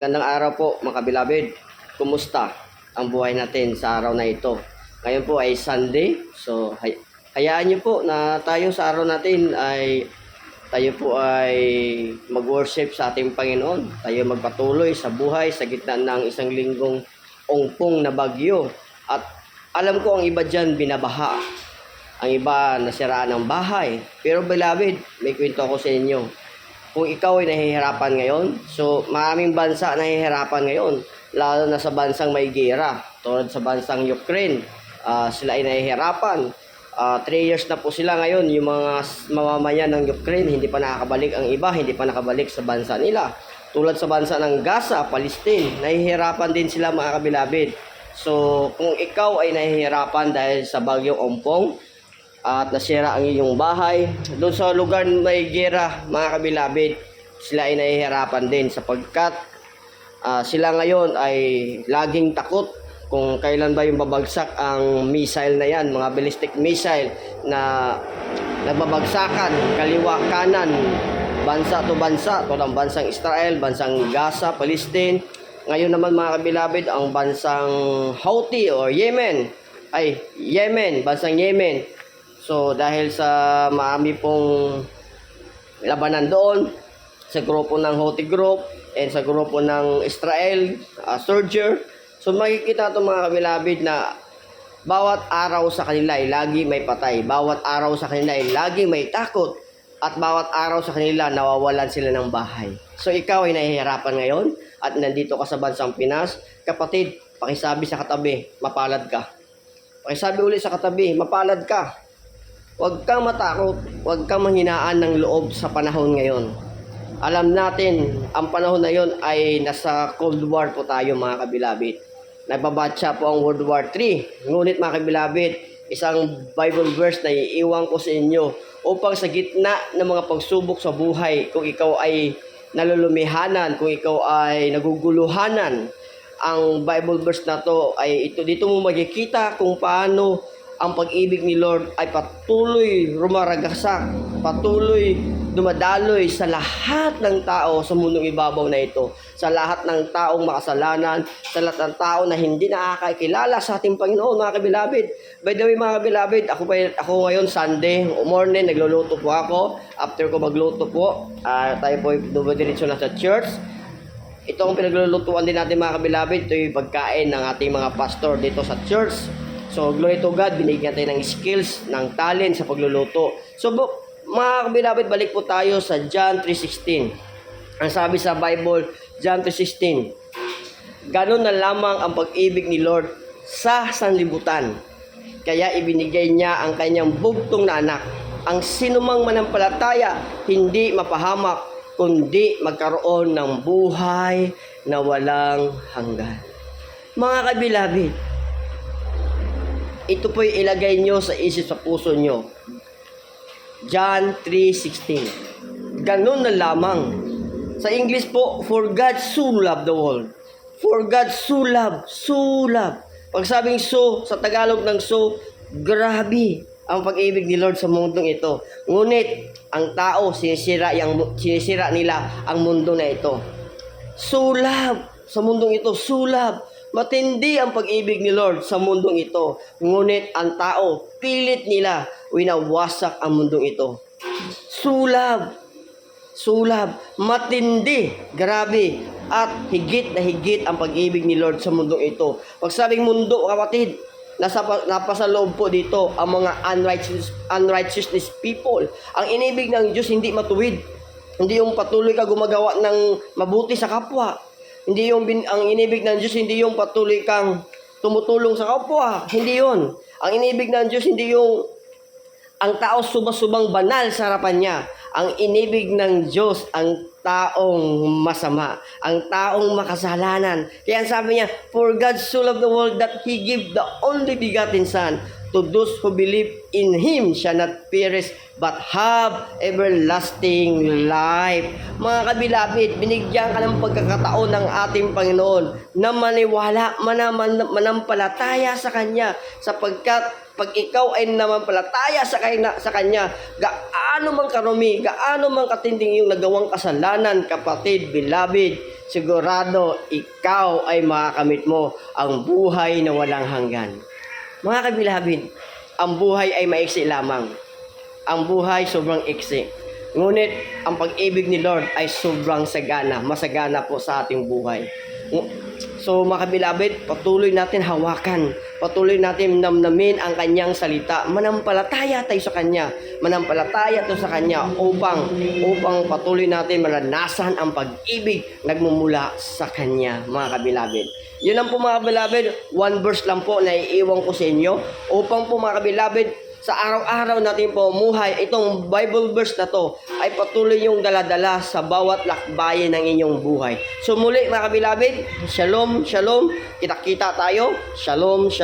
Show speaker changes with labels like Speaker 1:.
Speaker 1: Gandang araw po mga kabilabid. Kumusta ang buhay natin sa araw na ito? Ngayon po ay Sunday. So hayaan niyo po na tayo sa araw natin ay tayo po ay mag-worship sa ating Panginoon. Tayo magpatuloy sa buhay sa gitna ng isang linggong ongpong na bagyo. At alam ko ang iba dyan binabaha. Ang iba nasiraan ng bahay. Pero beloved, may kwento ako sa inyo. Kung ikaw ay nahihirapan ngayon, so maraming bansa nahihirapan ngayon, lalo na sa bansang may gera, tulad sa bansang Ukraine, sila ay nahihirapan. 3 years na po sila ngayon, yung mga mamamayan ng Ukraine, hindi pa nakakabalik, ang iba, hindi pa nakabalik sa bansa nila. Tulad sa bansa ng Gaza, Palestine, nahihirapan din sila mga kabilabid. So kung ikaw ay nahihirapan dahil sa bagyong Ompong, at nasira ang iyong bahay, doon sa lugar may gera mga kabilabid, sila ay nahihirapan din sapagkat sila ngayon ay laging takot kung kailan ba yung babagsak ang missile na yan, mga ballistic missile na nagbabagsakan kaliwa kanan, bansa to bansa, tulad bansang Israel, bansang Gaza, Palestine. Ngayon naman mga kabilabid, ang bansang Houthi or Yemen, bansang Yemen. So dahil sa marami pong labanan doon sa grupo ng Houthi group and sa grupo ng Israel, soldier, so makikita ito mga kabilabid na bawat araw sa kanila ay lagi may patay, bawat araw sa kanila ay lagi may takot, at bawat araw sa kanila nawawalan sila ng bahay. So ikaw ay nahihirapan ngayon at nandito ka sa bansang Pinas, kapatid, pakisabi sa katabi, mapalad ka. Pakisabi ulit sa katabi, mapalad ka. Huwag kang matakot, huwag kang manghinaan ng loob sa panahon ngayon. Alam natin, ang panahon na yon ay nasa Cold War po tayo mga kabilabid. Nagbabatsa po ang World War III. Ngunit mga kabilabid, isang Bible verse na iiwan ko sa inyo upang sa gitna ng mga pagsubok sa buhay, kung ikaw ay nalulumihanan, kung ikaw ay naguguluhanan, ang Bible verse na to ay dito mo makikita kung paano ang pag-ibig ni Lord ay patuloy rumaragasak, patuloy dumadaloy sa lahat ng tao sa mundong ibabaw na ito, sa lahat ng taong makasalanan, sa lahat ng tao na hindi nakakakilala sa ating Panginoon mga kabilabid. By the way mga kabilabid, ako ngayon Sunday morning, nagluluto po ako. After ko magluto po, tayo po dumidiretso na sa church. Ito ang pinaglulutuan din natin mga kabilabid, ito yung pagkain ng ating mga pastor dito sa church. So, glory to God, binigyan tayo ng skills, ng talent sa pagluluto. So, mga kabilabid, balik po tayo sa John 3:16. Ang sabi sa Bible, John 3:16, ganun na lamang ang pag-ibig ni Lord sa sanlibutan. Kaya ibinigay niya ang kanyang bugtong na anak. Ang sinumang manampalataya, hindi mapahamak, kundi magkaroon ng buhay na walang hanggan. Mga kabilabid, ito po'y ilagay nyo sa isip, sa puso nyo. John 3:16. Ganun na lamang. Sa English po, for God so loved the world. For God so love. Pag sabing so, sa Tagalog ng so, grabe ang pag-ibig ni Lord sa mundong ito. Ngunit, ang tao, sinisira nila ang mundo na ito. So love sa mundong ito, so love. Matindi ang pag-ibig ni Lord sa mundong ito. Ngunit ang tao, pilit nila winawasak ang mundong ito. Sulab. Matindi, grabe, at higit na higit ang pag-ibig ni Lord sa mundong ito. Pag sabing mundo, kapatid, napasa loob po dito ang mga unrighteousness people. Ang inibig ng Diyos hindi matuwid. Hindi yung patuloy ka gumagawa ng mabuti sa kapwa. Hindi ang inibig ng Diyos, hindi yung patuloy kang tumutulong sa kapwa. Hindi yun. Ang inibig ng Diyos, hindi yung ang tao subang banal sa harapan niya. Ang inibig ng Diyos, ang taong masama, ang taong makasalanan. Kaya sabi niya, for God so loved the world that He gave the only begotten Son, to those who believe in Him shall not perish but have everlasting life. Mga kabilabid, binigyan ka ng pagkakataon ng ating Panginoon na maniwala, manampalataya sa Kanya, sapagkat pag ikaw ay nanampalataya sa Kanya, gaano man karumi, gaano man katinding yung nagawang kasalanan, kapatid, beloved, sigurado ikaw ay makakamit mo ang buhay na walang hanggan. Mga kabilabid, ang buhay ay maiksi lamang. Ang buhay sobrang iksi. Ngunit ang pag-ibig ni Lord ay sobrang sagana, masagana po sa ating buhay. So mga kabilabid, patuloy natin hawakan, patuloy natin namnamin ang Kanyang salita. Manampalataya tayo sa Kanya, manampalataya tayo sa Kanya upang patuloy natin maranasan ang pag-ibig nagmumula sa Kanya, mga kabilabid. Yun lang po mga kabilabid, one verse lang po na iiwan ko sa inyo upang po mga kabilabid, sa araw-araw natin po muhay, itong Bible verse na to ay patuloy yung daladala sa bawat lakbayin ng inyong buhay. So muli mga kabilabid, shalom, shalom, kita-kita tayo, shalom, shalom.